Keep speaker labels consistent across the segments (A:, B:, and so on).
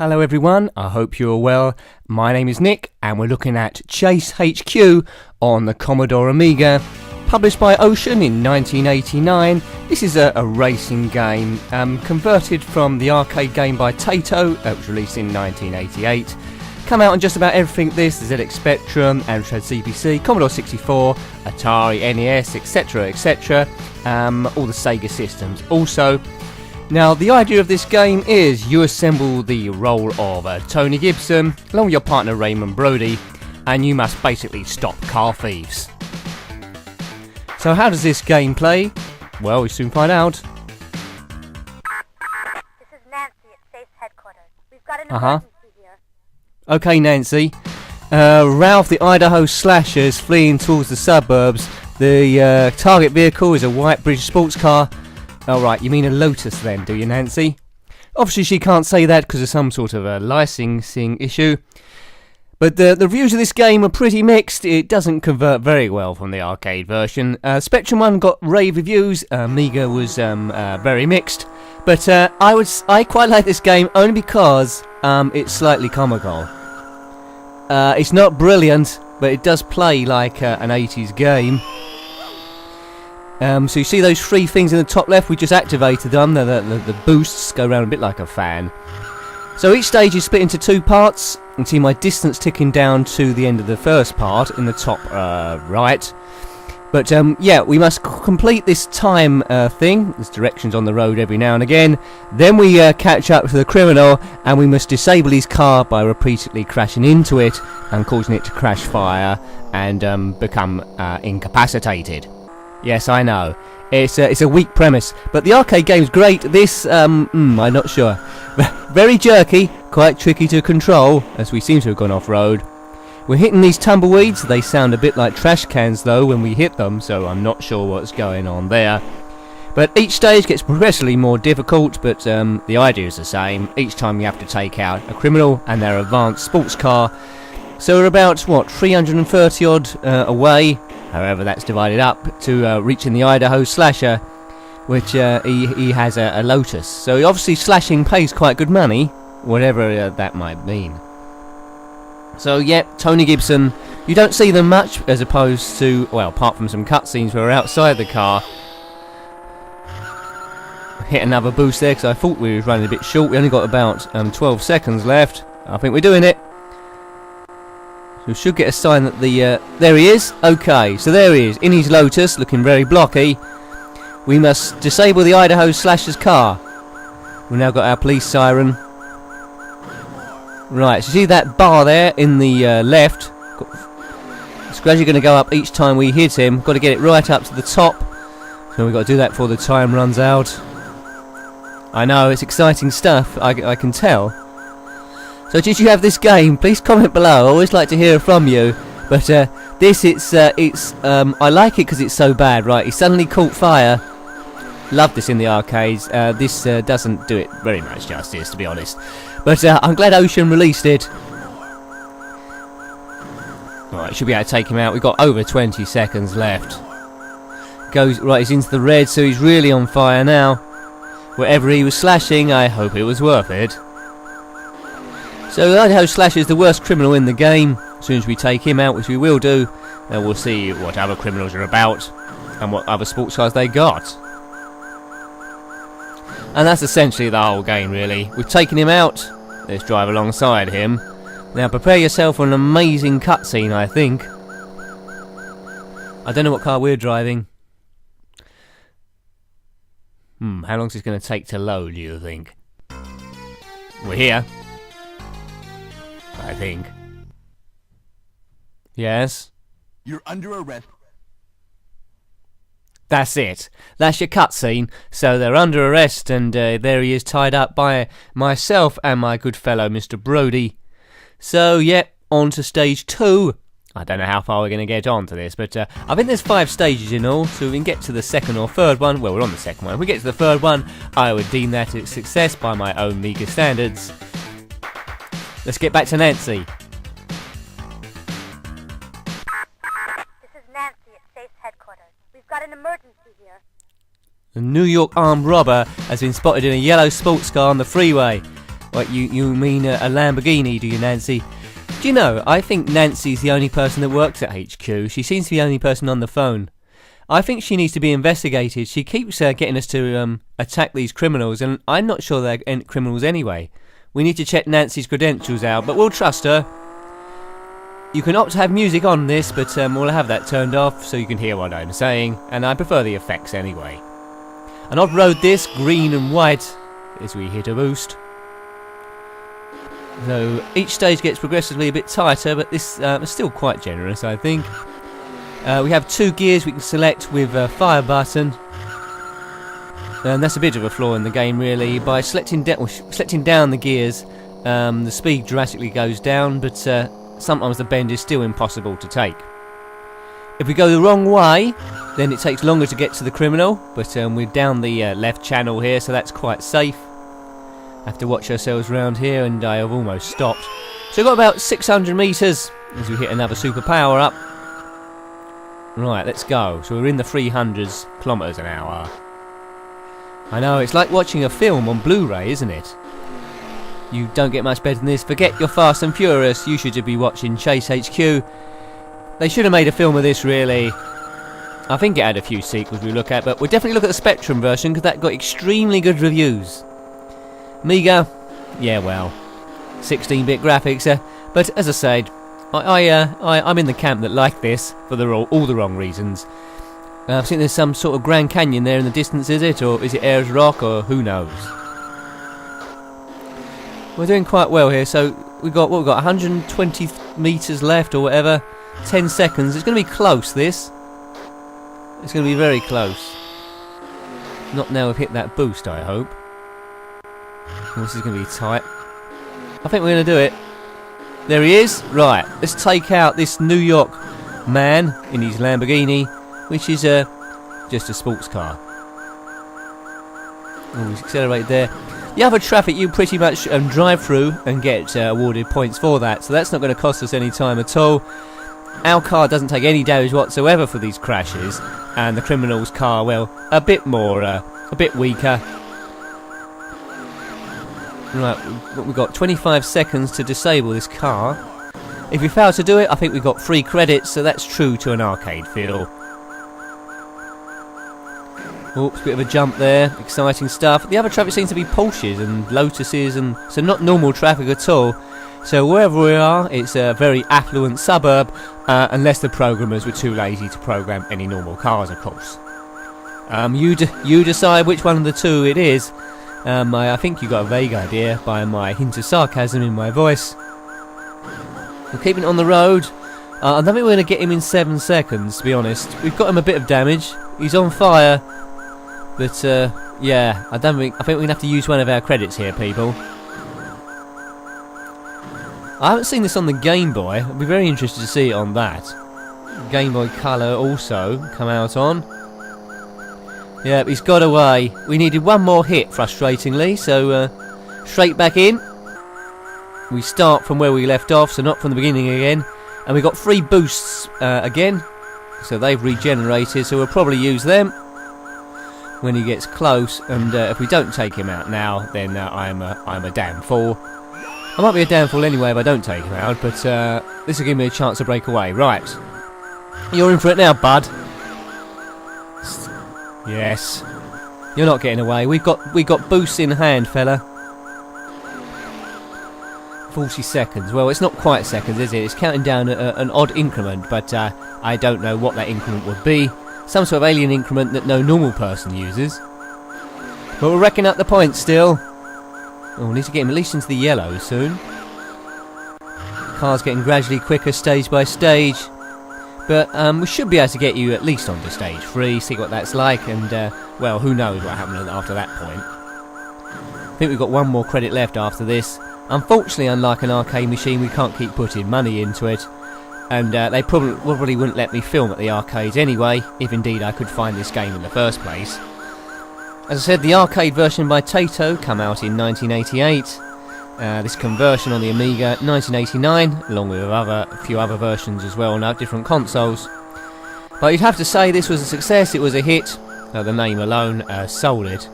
A: Hello everyone, I hope you're well. My name is Nick and we're looking at Chase HQ on the Commodore Amiga, published by Ocean in 1989. This is a racing game converted from the arcade game by Taito that was released in 1988. Come out on just about everything: this, the ZX Spectrum, Amstrad CPC, Commodore 64, Atari, NES, etc, etc, all the Sega systems also. Now, the idea of this game is you assemble the role of Tony Gibson along with your partner Raymond Broady, and you must basically stop car thieves. So how does this game play? Well, we soon find out.
B: This is Nancy at State's headquarters. We've got an emergency here.
A: Okay, Nancy. Ralph the Idaho slasher is fleeing towards the suburbs. The target vehicle is a white British sports car. Oh right, you mean a Lotus then, do you, Nancy? Obviously she can't say that because of some sort of a licensing issue. But the reviews of this game are pretty mixed. It doesn't convert very well from the arcade version. Spectrum 1 got rave reviews. Amiga was very mixed. But I quite like this game only because it's slightly comical. It's not brilliant, but it does play like an 80s game. So you see those three things in the top left? We just activated them. The boosts go around a bit like a fan. So each stage is split into two parts. You can see my distance ticking down to the end of the first part in the top right. But yeah, we must complete this time thing. There's directions on the road every now and again. Then we catch up to the criminal, and we must disable his car by repeatedly crashing into it and causing it to crash fire and become incapacitated. Yes, I know. It's a weak premise, but the arcade game's great. This, I'm not sure. Very jerky, quite tricky to control, as we seem to have gone off-road. We're hitting these tumbleweeds. They sound a bit like trash cans, though, when we hit them, so I'm not sure what's going on there. But each stage gets progressively more difficult, but the idea is the same. Each time you have to take out a criminal and their advanced sports car. So we're about, 330-odd away, however that's divided up, to reaching the Idaho slasher, which he has a Lotus. So obviously slashing pays quite good money, whatever that might mean. So yeah, Tony Gibson, you don't see them much as opposed to, well, apart from some cutscenes where we're outside the car. Hit another boost there because I thought we were running a bit short. We only got about 12 seconds left. I think we're doing it. So we should get a sign that the... there he is. Okay, so there he is, in his Lotus, looking very blocky. We must disable the Idaho slasher's car. We've now got our police siren. Right, so see that bar there in the left? It's gradually going to go up each time we hit him. Got to get it right up to the top. So we've got to do that before the time runs out. I know, it's exciting stuff, I can tell. So did you have this game? Please comment below. I always like to hear from you. But this, I like it because it's so bad. Right, he suddenly caught fire. Love this in the arcades. This doesn't do it very much justice, to be honest. But I'm glad Ocean released it. Right, should be able to take him out. We've got over 20 seconds left. Right, he's into the red, so he's really on fire now. Whatever he was slashing, I hope it was worth it. So the Idaho Slasher is the worst criminal in the game. As soon as we take him out, which we will do, then we'll see what other criminals are about and what other sports cars they got. And that's essentially the whole game, really. We've taken him out. Let's drive alongside him. Now prepare yourself for an amazing cutscene, I think. I don't know what car we're driving. How long is this going to take to load, do you think? We're here. I think. Yes?
C: You're under arrest.
A: That's it. That's your cutscene. So they're under arrest, and there he is tied up by myself and my good fellow Mr. Broady. So, yep, on to stage 2. I don't know how far we're going to get on to this, but I think there's 5 stages in all, so we can get to the second or third one. Well, we're on the second one. If we get to the third one, I would deem that a success by my own Amiga standards. Let's get back to Nancy.
B: This is Nancy at State's headquarters. We've got an emergency here.
A: A New York armed robber has been spotted in a yellow sports car on the freeway. What, you mean a Lamborghini, do you, Nancy? Do you know, I think Nancy's the only person that works at HQ. She seems to be the only person on the phone. I think she needs to be investigated. She keeps getting us to attack these criminals, and I'm not sure they're criminals anyway. We need to check Nancy's credentials out, but we'll trust her. You can opt to have music on this, but we'll have that turned off so you can hear what I'm saying, and I prefer the effects anyway. An odd road this, green and white, as we hit a boost. So each stage gets progressively a bit tighter, but this is still quite generous, I think. We have 2 gears we can select with a fire button. And that's a bit of a flaw in the game, really. By selecting down the gears, the speed drastically goes down, but sometimes the bend is still impossible to take. If we go the wrong way, then it takes longer to get to the criminal, but we're down the left channel here, so that's quite safe. Have to watch ourselves round here, and I have almost stopped. So we've got about 600 metres as we hit another super power up. Right, let's go. So we're in the 300s kilometres an hour. I know, it's like watching a film on Blu-ray, isn't it? You don't get much better than this. Forget your Fast and Furious. You should be watching Chase HQ. They should have made a film of this, really. I think it had a few sequels we look at, but we'll definitely look at the Spectrum version, because that got extremely good reviews. Amiga, yeah, well, 16-bit graphics. But as I said, I'm in the camp that like this for all the wrong reasons. I think there's some sort of Grand Canyon there in the distance, is it? Or is it Ayers Rock, or who knows? We're doing quite well here, so we've got 120 metres left or whatever. 10 seconds. It's going to be close, this. It's going to be very close. Not now we've hit that boost, I hope. This is going to be tight. I think we're going to do it. There he is. Right, let's take out this New York man in his Lamborghini, which is just a sports car. Oh, he's accelerated there. The other traffic you pretty much drive through and get awarded points for that, so that's not going to cost us any time at all. Our car doesn't take any damage whatsoever for these crashes, and the criminal's car, well, a bit weaker. Right, we've got 25 seconds to disable this car. If we fail to do it, I think we've got 3 credits, so that's true to an arcade feel. Oops, bit of a jump there, exciting stuff. The other traffic seems to be Porsches and Lotuses, and so not normal traffic at all. So wherever we are, it's a very affluent suburb, unless the programmers were too lazy to program any normal cars, of course. You decide which one of the two it is. I think you got a vague idea by my hint of sarcasm in my voice. We're keeping it on the road. I don't think we're going to get him in 7 seconds, to be honest. We've got him a bit of damage. He's on fire. But, yeah, I think we're going to have to use one of our credits here, people. I haven't seen this on the Game Boy. I'd be very interested to see it on that. Game Boy Color also come out on. Yeah, he's got away. We needed one more hit, frustratingly, so straight back in. We start from where we left off, so not from the beginning again. And we got 3 boosts again, so they've regenerated, so we'll probably use them when he gets close. And if we don't take him out now, then I'm a damn fool. I might be a damn fool anyway if I don't take him out, but this will give me a chance to break away. Right, you're in for it now, bud. Yes, you're not getting away. We got boosts in hand, fella. 40 seconds. Well, it's not quite seconds, is it? It's counting down an odd increment, but I don't know what that increment would be. Some sort of alien increment that no normal person uses. But we're racking up the points still. Oh, we need to get him at least into the yellow soon. Car's getting gradually quicker stage by stage. But we should be able to get you at least onto stage 3, see what that's like, and, well, who knows what happened after that point. I think we've got 1 more credit left after this. Unfortunately, unlike an arcade machine, we can't keep putting money into it. And they probably wouldn't let me film at the arcades anyway, if indeed I could find this game in the first place. As I said, the arcade version by Taito come out in 1988. This conversion on the Amiga 1989, along with a few other versions as well on different consoles. But you'd have to say this was a success, it was a hit. The name alone sold it.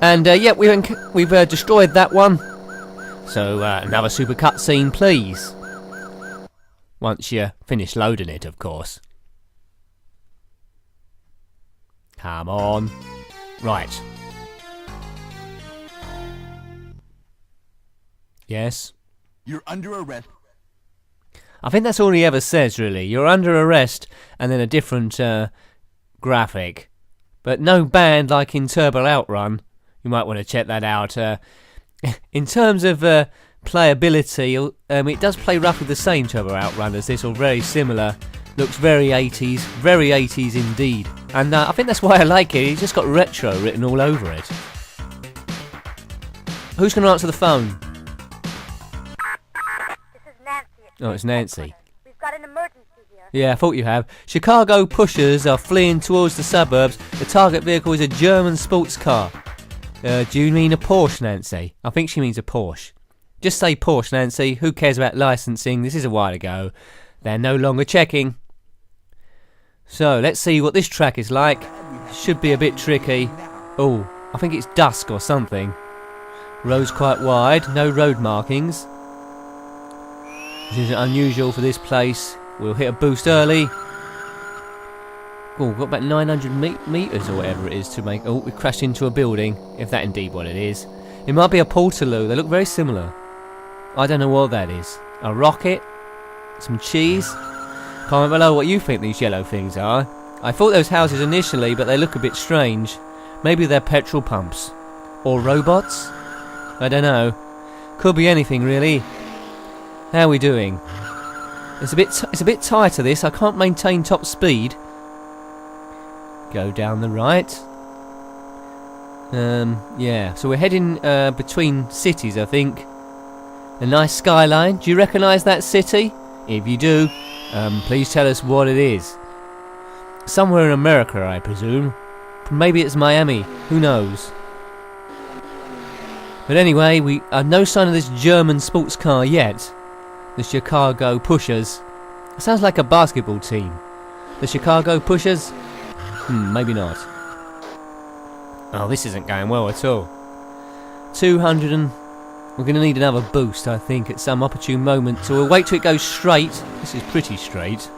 A: And yeah, we've destroyed that one. So, another super cutscene, please. Once you finish loading it, of course. Come on. Right. Yes?
C: You're under arrest.
A: I think that's all he ever says, really. You're under arrest, and then a different graphic. But no band like in Turbo Outrun. You might want to check that out. In terms of playability, it does play roughly the same Turbo Outrun as this, or very similar. Looks very 80s indeed. And I think that's why I like it. It's just got retro written all over it. Who's going to answer the phone?
B: This is Nancy.
A: Oh, it's Nancy.
B: We've got an emergency here.
A: Yeah, I thought you have. Chicago pushers are fleeing towards the suburbs. The target vehicle is a German sports car. Do you mean a Porsche, Nancy? I think she means a Porsche. Just say Porsche, Nancy. Who cares about licensing? This is a while ago. They're no longer checking. So, let's see what this track is like. Should be a bit tricky. Oh, I think it's dusk or something. Road's quite wide. No road markings. This is unusual for this place. We'll hit a boost early. Oh, we've got about 900 metres or whatever it is to make... Oh, we crashed into a building, if that indeed what it is. It might be a Portaloo. They look very similar. I don't know what that is. A rocket? Some cheese? Comment below what you think these yellow things are. I thought those houses initially, but they look a bit strange. Maybe they're petrol pumps. Or robots? I don't know. Could be anything, really. How are we doing? It's a bit tighter, this. I can't maintain top speed. Go down the right. Yeah, so we're heading between cities, I think. A nice skyline. Do you recognise that city? If you do, please tell us what it is. Somewhere in America, I presume. Maybe it's Miami. Who knows? But anyway, we have no sign of this German sports car yet. The Chicago Pushers. It sounds like a basketball team. The Chicago Pushers? Maybe not. Oh, this isn't going well at all. 200 and... We're going to need another boost, I think, at some opportune moment. So we'll wait till it goes straight. This is pretty straight.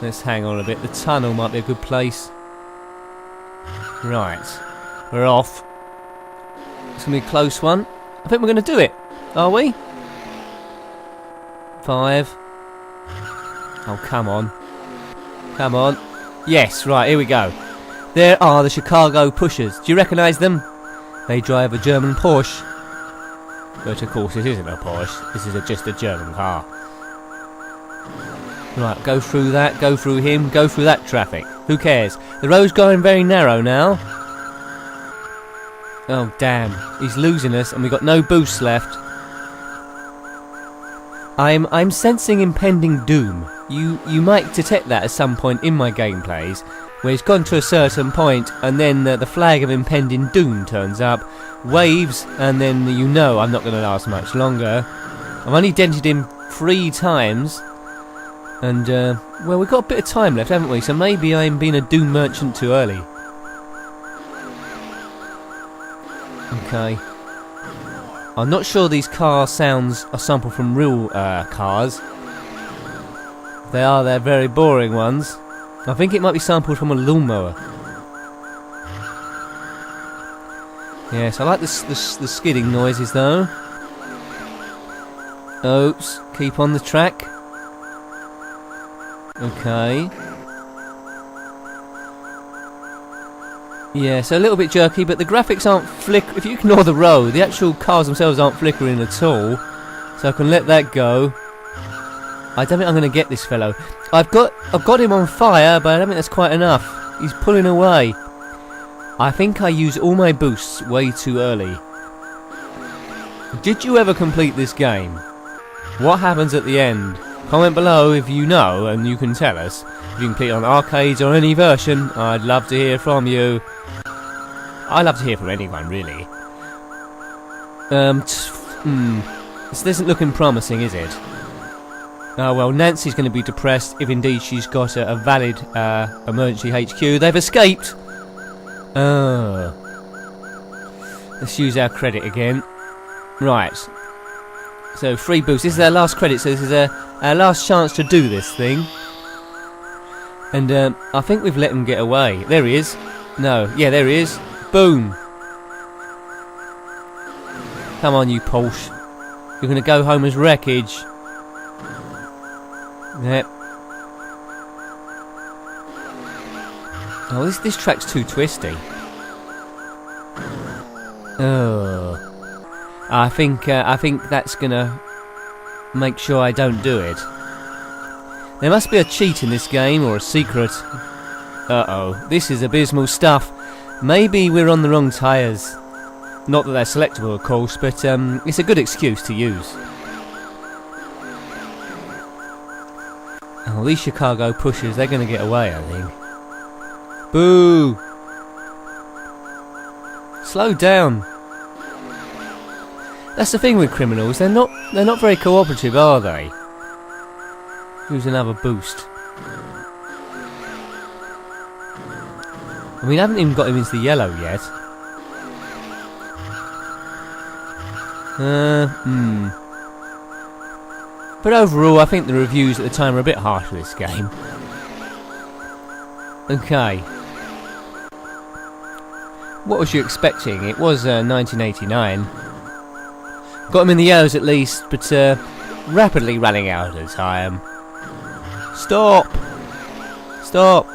A: Let's hang on a bit. The tunnel might be a good place. Right. We're off. It's going to be a close one. I think we're going to do it. Are we? 5. Oh, come on. Come on. Yes, right, here we go. There are the Chicago Pushers. Do you recognise them? They drive a German Porsche. But of course it isn't a Porsche. This is just a German car. Right, go through that, go through him, go through that traffic. Who cares? The road's going very narrow now. Oh damn, he's losing us and we've got no boosts left. I'm sensing impending doom. You might detect that at some point in my gameplays, where it's gone to a certain point and then the flag of impending doom turns up, waves, and then you know I'm not going to last much longer. I've only dented him 3 times, and well, we've got a bit of time left, haven't we? So maybe I'm being a doom merchant too early. Okay. I'm not sure these car sounds are sampled from real cars. They're very boring ones. I think it might be sampled from a lawnmower. Yes, I like the skidding noises though. Oops, keep on the track. Okay. Yeah, so a little bit jerky, but the graphics aren't if you ignore the road, the actual cars themselves aren't flickering at all. So I can let that go. I don't think I'm going to get this fellow. I've got him on fire, but I don't think that's quite enough. He's pulling away. I think I use all my boosts way too early. Did you ever complete this game? What happens at the end? Comment below if you know and you can tell us. If you can complete it on arcades or any version, I'd love to hear from you. I'd love to hear from anyone, really. This isn't looking promising, is it? Oh well, Nancy's going to be depressed if indeed she's got a valid emergency HQ. They've escaped! Oh. Let's use our credit again. Right. So, free boost. This is our last credit, so this is our last chance to do this thing. And I think we've let him get away. There he is. No. Yeah, there he is. Boom. Come on, you Porsche. You're going to go home as wreckage. Yep. Oh, this track's too twisty. Oh. I think that's going to make sure I don't do it. There must be a cheat in this game, or a secret. Uh-oh, this is abysmal stuff. Maybe we're on the wrong tyres. Not that they're selectable, of course, but it's a good excuse to use. Oh, these Chicago pushers, they're going to get away, I think. Boo! Slow down. That's the thing with criminals, they're not very cooperative, are they? Use another boost. I mean, I haven't even got him into the yellow yet. But overall, I think the reviews at the time were a bit harsh for this game. Okay. What was you expecting? It was 1989. Got him in the yellows at least, but rapidly running out of time. Stop! Stop!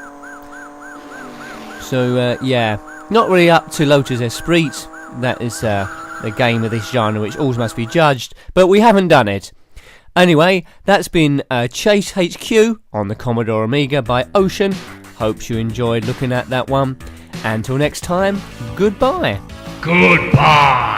A: So, yeah, not really up to Lotus Esprit. That is the game of this genre which always must be judged, but we haven't done it. Anyway, that's been Chase HQ on the Commodore Amiga by Ocean. Hope you enjoyed looking at that one. Until next time, goodbye.
C: Goodbye.